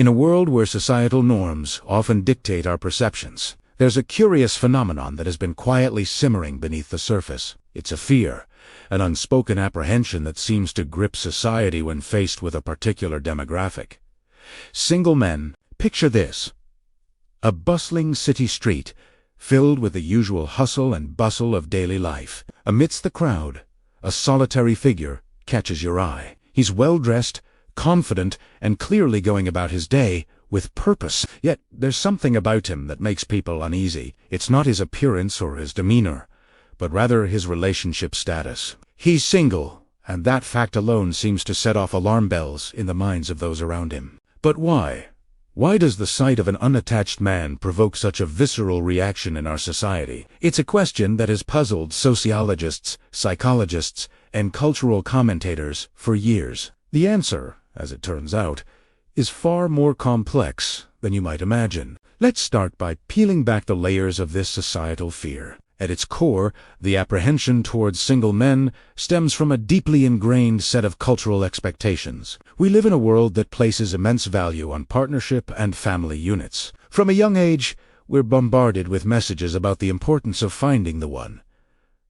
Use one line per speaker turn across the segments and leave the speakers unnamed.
In a world where societal norms often dictate our perceptions, there's a curious phenomenon that has been quietly simmering beneath the surface. It's a fear, an unspoken apprehension that seems to grip society when faced with a particular demographic. Single men, picture this. A bustling city street, filled with the usual hustle and bustle of daily life. Amidst the crowd, a solitary figure catches your eye. He's well-dressed, confident, and clearly going about his day with purpose. Yet there's something about him that makes people uneasy. It's not his appearance or his demeanor, but rather his relationship status. He's single, and that fact alone seems to set off alarm bells in the minds of those around him. But why? Why does the sight of an unattached man provoke such a visceral reaction in our society? It's a question that has puzzled sociologists, psychologists, and cultural commentators for years. The answer, as it turns out, is far more complex than you might imagine. Let's start by peeling back the layers of this societal fear. At its core, the apprehension towards single men stems from a deeply ingrained set of cultural expectations. We live in a world that places immense value on partnership and family units. From a young age, we're bombarded with messages about the importance of finding the one.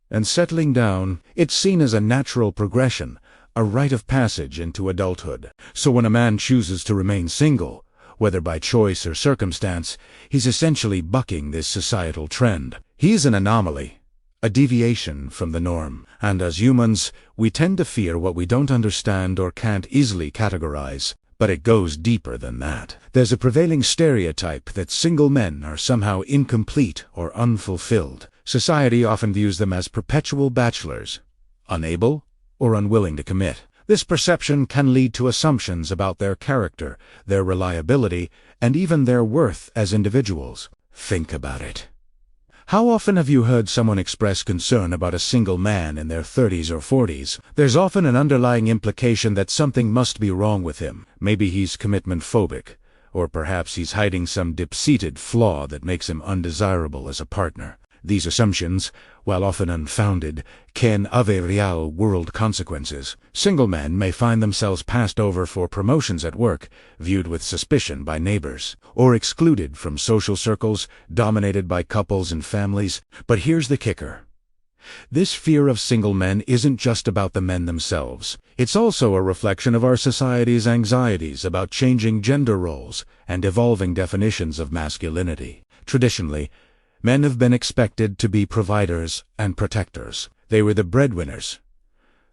And settling down, it's seen as a natural progression, a rite of passage into adulthood. So when a man chooses to remain single, whether by choice or circumstance, he's essentially bucking this societal trend. He's an anomaly, a deviation from the norm. And as humans, we tend to fear what we don't understand or can't easily categorize. But it goes deeper than that. There's a prevailing stereotype that single men are somehow incomplete or unfulfilled. Society often views them as perpetual bachelors, unable or unwilling to commit. This perception can lead to assumptions about their character, their reliability, and even their worth as individuals. Think about it. How often have you heard someone express concern about a single man in their 30s or 40s? There's often an underlying implication that something must be wrong with him. Maybe he's commitment phobic, or perhaps he's hiding some deep-seated flaw that makes him undesirable as a partner. These assumptions, while often unfounded, can have real-world consequences. Single men may find themselves passed over for promotions at work, viewed with suspicion by neighbors, or excluded from social circles dominated by couples and families. But here's the kicker. This fear of single men isn't just about the men themselves. It's also a reflection of our society's anxieties about changing gender roles and evolving definitions of masculinity. Traditionally, men have been expected to be providers and protectors. They were the breadwinners,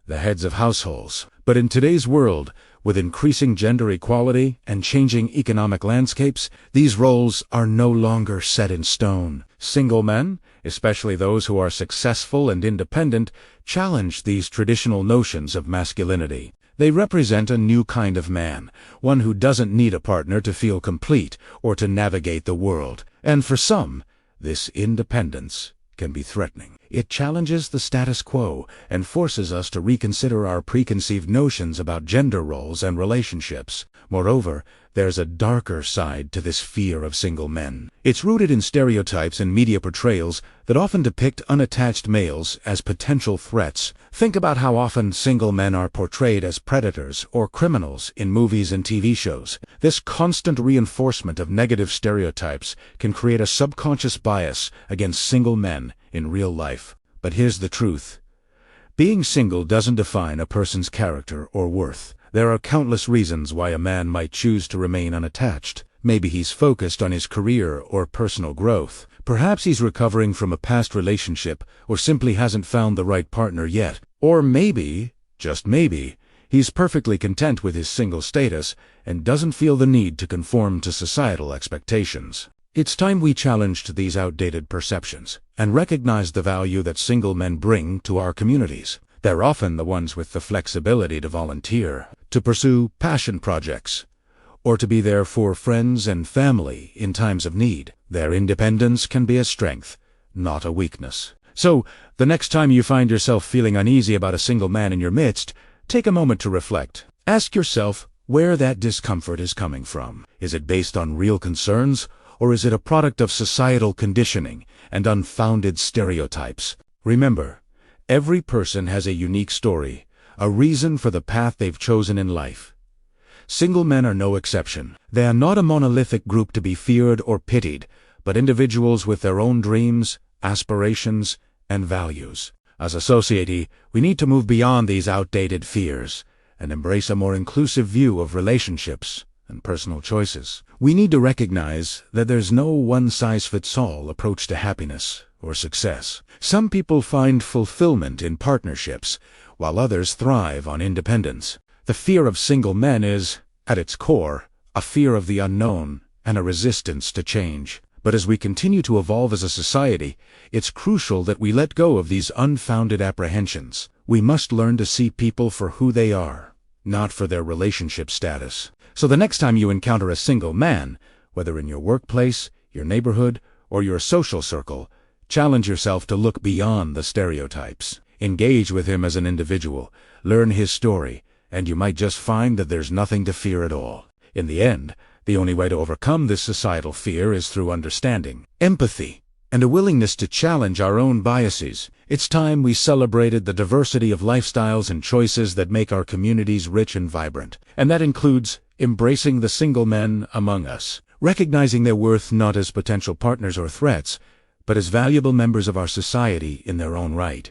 the heads of households. But in today's world, with increasing gender equality and changing economic landscapes, these roles are no longer set in stone. Single men, especially those who are successful and independent, challenge these traditional notions of masculinity. They represent a new kind of man, one who doesn't need a partner to feel complete or to navigate the world. And for some, this independence can be threatening. It challenges the status quo and forces us to reconsider our preconceived notions about gender roles and relationships. Moreover, there's a darker side to this fear of single men. It's rooted in stereotypes and media portrayals that often depict unattached males as potential threats. Think about how often single men are portrayed as predators or criminals in movies and TV shows. This constant reinforcement of negative stereotypes can create a subconscious bias against single men in real life. But here's the truth. Being single doesn't define a person's character or worth. There are countless reasons why a man might choose to remain unattached. Maybe he's focused on his career or personal growth. Perhaps he's recovering from a past relationship or simply hasn't found the right partner yet. Or maybe, just maybe, he's perfectly content with his single status and doesn't feel the need to conform to societal expectations. It's time we challenged these outdated perceptions and recognize the value that single men bring to our communities. They're often the ones with the flexibility to volunteer, to pursue passion projects, or to be there for friends and family in times of need. Their independence can be a strength, not a weakness. So, the next time you find yourself feeling uneasy about a single man in your midst, take a moment to reflect. Ask yourself where that discomfort is coming from. Is it based on real concerns, or is it a product of societal conditioning and unfounded stereotypes? Remember, every person has a unique story, a reason for the path they've chosen in life. Single men are no exception. They are not a monolithic group to be feared or pitied, but individuals with their own dreams, aspirations, and values. As a society, we need to move beyond these outdated fears and embrace a more inclusive view of relationships and personal choices. We need to recognize that there's no one-size-fits-all approach to happiness or success. Some people find fulfillment in partnerships, while others thrive on independence. The fear of single men is, at its core, a fear of the unknown and a resistance to change. But as we continue to evolve as a society, it's crucial that we let go of these unfounded apprehensions. We must learn to see people for who they are, not for their relationship status. So the next time you encounter a single man, whether in your workplace, your neighborhood, or your social circle, challenge yourself to look beyond the stereotypes. Engage with him as an individual, learn his story, and you might just find that there's nothing to fear at all. In the end, the only way to overcome this societal fear is through understanding, empathy, and a willingness to challenge our own biases. It's time we celebrated the diversity of lifestyles and choices that make our communities rich and vibrant. And that includes embracing the single men among us, recognizing their worth not as potential partners or threats, but as valuable members of our society in their own right.